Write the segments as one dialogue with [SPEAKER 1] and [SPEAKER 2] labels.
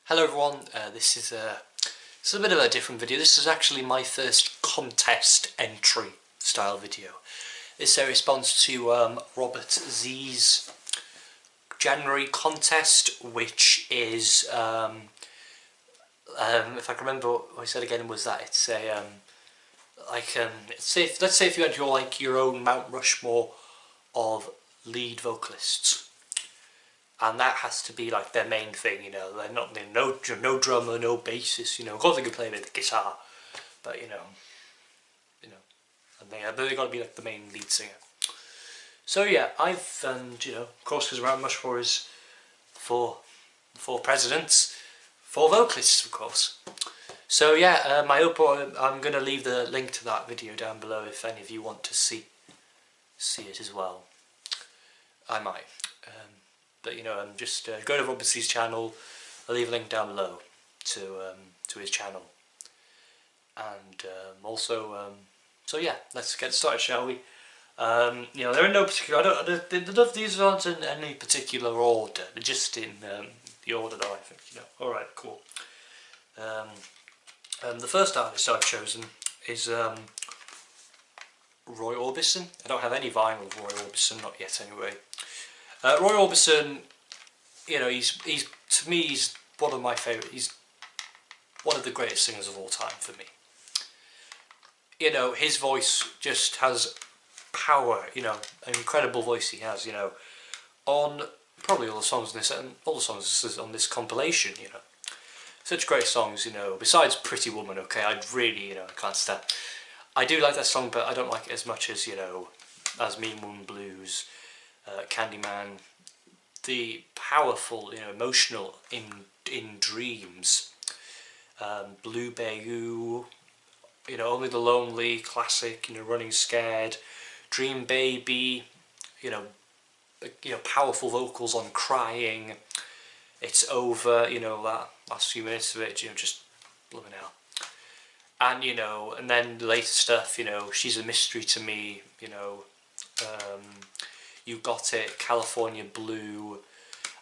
[SPEAKER 1] Hello everyone, this is a bit of a different video. This is actually my first contest entry style video. This is a response to Robert Z's January contest, which is, if I can remember what I said again, was that it's a let's say if you had your own Mount Rushmore of lead vocalists. And that has to be like their main thing, you know. They're not no drummer, no bassist, you know. Of course they can play a bit of the guitar, but and they got to be like the main lead singer. So yeah, I've of course, because Mount Rushmore is four presidents, four vocalists, of course. So yeah, I'm gonna leave the link to that video down below if any of you want to see it as well. I might. But just go to Robert Z's channel. I'll leave a link down below to his channel. And so yeah, let's get started, shall we? They're in no particular. These aren't in any particular order. They're just in the order that I think. All right, cool. The first artist I've chosen is Roy Orbison. I don't have any vinyl of Roy Orbison, not yet anyway. Roy Orbison, he's to me he's one of my favourite. He's one of the greatest singers of all time for me. His voice just has power. An incredible voice he has. On probably all the songs in this and all the songs on this compilation. Such great songs. Besides Pretty Woman. Okay, I can't stand. I do like that song, but I don't like it as much as as Mean Moon Blues. Candyman, the powerful, emotional in Dreams, Blue Bayou, Only the Lonely, classic, Running Scared, Dream Baby, powerful vocals on Crying, It's Over, that last few minutes of it, just blooming hell. And and then the later stuff, She's a Mystery to Me, You Got It, California Blue,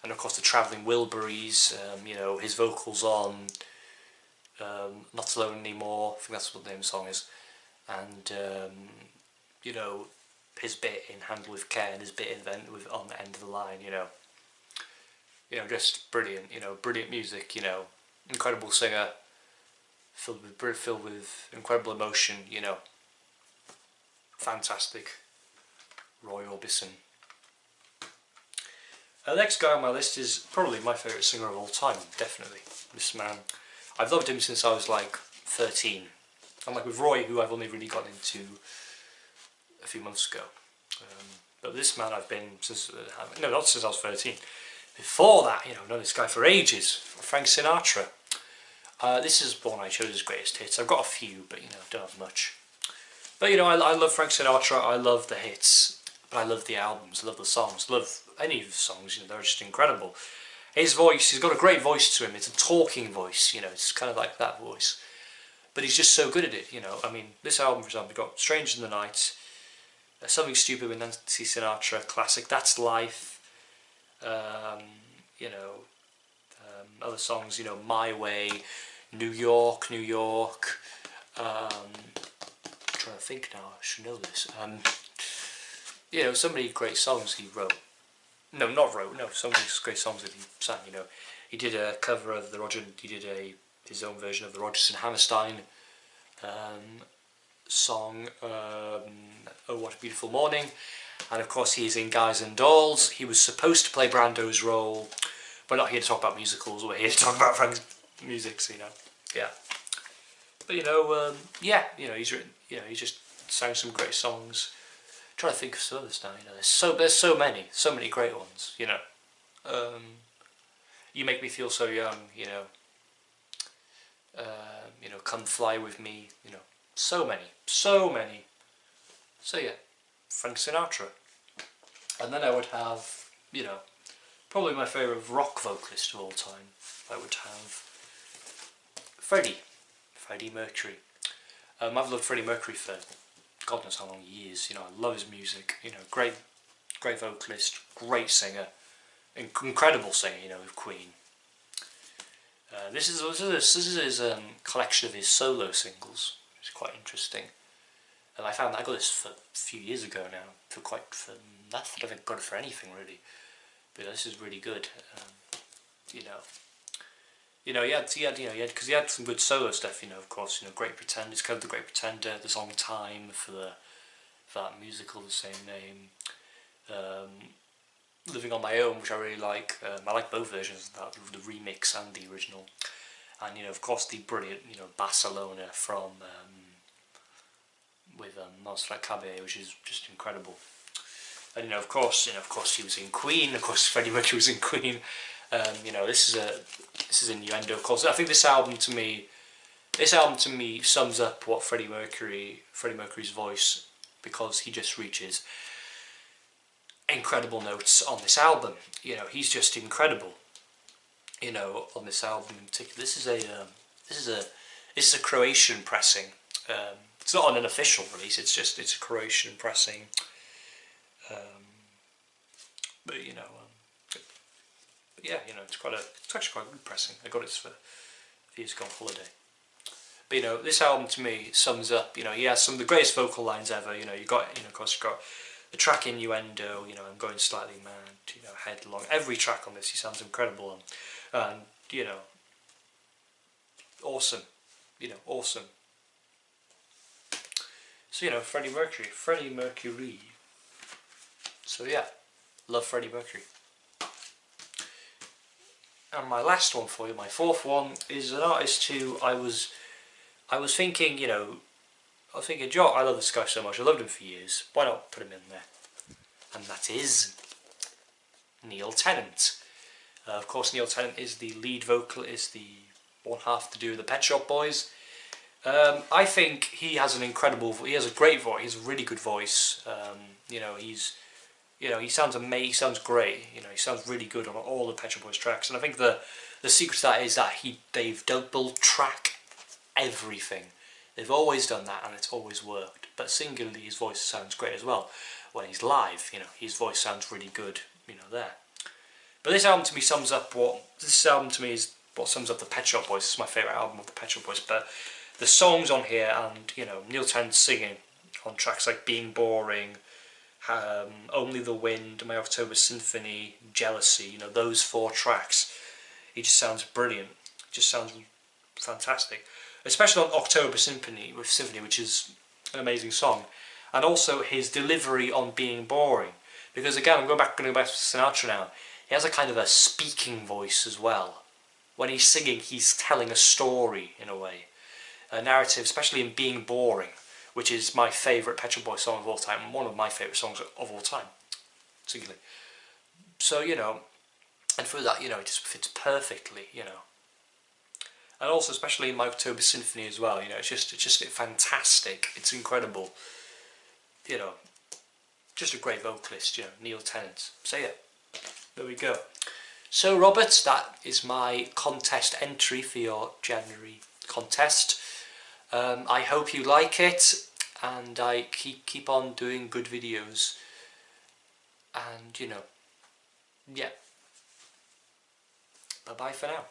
[SPEAKER 1] and of course the Travelling Wilburys. His vocals on Not Alone Anymore. I think that's what the name of the song is. And his bit in Handle with Care and his bit in on the End of the Line. Just brilliant. Brilliant music. Incredible singer. Filled with incredible emotion. Fantastic. Roy Orbison. The next guy on my list is probably my favourite singer of all time, definitely. This man. I've loved him since I was like 13. Unlike with Roy, who I've only really got into a few months ago. But this man I've been since, not since I was 13. Before that, I've known this guy for ages, Frank Sinatra. This is one I chose as greatest hits. I've got a few, but don't have much. But I love Frank Sinatra, I love the hits. I love the albums, I love the songs, I love any of the songs, they're just incredible. His voice, he's got a great voice to him, it's a talking voice, it's kind of like that voice. But he's just so good at it, I mean, this album, for example, we've got Strange in the Night, Something Stupid with Nancy Sinatra, classic, That's Life, other songs, My Way, New York, I'm trying to think now, I should know this. So many great songs he wrote. So many great songs that he sang. He did a cover of his own version of the Rodgers and Hammerstein song, Oh What a Beautiful Morning, and of course he's in Guys and Dolls. He was supposed to play Brando's role. We're not here to talk about musicals. We're here to talk about Frank's music. So yeah. But he's written. He just sang some great songs. Trying to think of some others now. There's so many great ones. You Make Me Feel So Young. Come Fly With Me. So many. So yeah, Frank Sinatra. And then I would have probably my favourite rock vocalist of all time. I would have Freddie Mercury. I've loved Freddie Mercury for God knows how long years. I love his music. Great vocalist, great singer, incredible singer. With Queen. This is his collection of his solo singles, which is quite interesting. And I found that I got this for a few years ago now, for nothing. I don't think I got it for anything really, but this is really good. Because he had some good solo stuff. Of course, Great Pretender. He's covered the Great Pretender, the song Time for that musical, the same name. Living on My Own, which I really like. I like both versions of that, the remix and the original. And of course, the brilliant Barcelona from with Montserrat Caballé, which is just incredible. And of course he was in Queen. Of course, Freddie Mercury was in Queen. This is Innuendo. Of course, I think this album to me sums up what Freddie Mercury's voice, because he just reaches incredible notes on this album. He's just incredible. On this album in particular, this is a Croatian pressing. It's not on an official release. It's a Croatian pressing. It's actually quite good pressing. I got it for years ago on holiday. But this album to me sums up. He has some of the greatest vocal lines ever. Of course, you've got the track Innuendo. I'm going slightly mad. Headlong. Every track on this, he sounds incredible on, and awesome. Awesome. So Freddie Mercury. So yeah, love Freddie Mercury. And my last one for you, my fourth one, is an artist who I was thinking, Joe, I love this guy so much, I loved him for years, why not put him in there? And that is Neil Tennant. Of course, Neil Tennant is the lead vocal, is the one half to do with the Pet Shop Boys. I think he has he has a great voice, he has a really good voice. He sounds amazing, he sounds great, he sounds really good on all the Pet Shop Boys tracks. And I think the secret to that is that they've double track everything. They've always done that and it's always worked. But singularly, his voice sounds great as well. When he's live, his voice sounds really good, there. But this album to me sums up what sums up the Pet Shop Boys. This is my favourite album of the Pet Shop Boys. But the songs on here, and Neil Tennant singing on tracks like Being Boring, Only the Wind, My October Symphony, Jealousy, those 4 tracks, he just sounds brilliant. Just sounds fantastic. Especially on October Symphony, which is an amazing song. And also his delivery on Being Boring. Because again, I'm going back to Sinatra now. He has a kind of a speaking voice as well. When he's singing, he's telling a story in a way. A narrative, especially in Being Boring, which is my favourite Pet Shop Boys song of all time, and one of my favourite songs of all time, singularly. So, and for that, it just fits perfectly, And also, especially in My October Symphony as well, it's just fantastic, it's incredible, just a great vocalist, Neil Tennant. So yeah, there we go. So Robert, that is my contest entry for your January contest. I hope you like it, and I keep on doing good videos, and yeah, bye bye for now.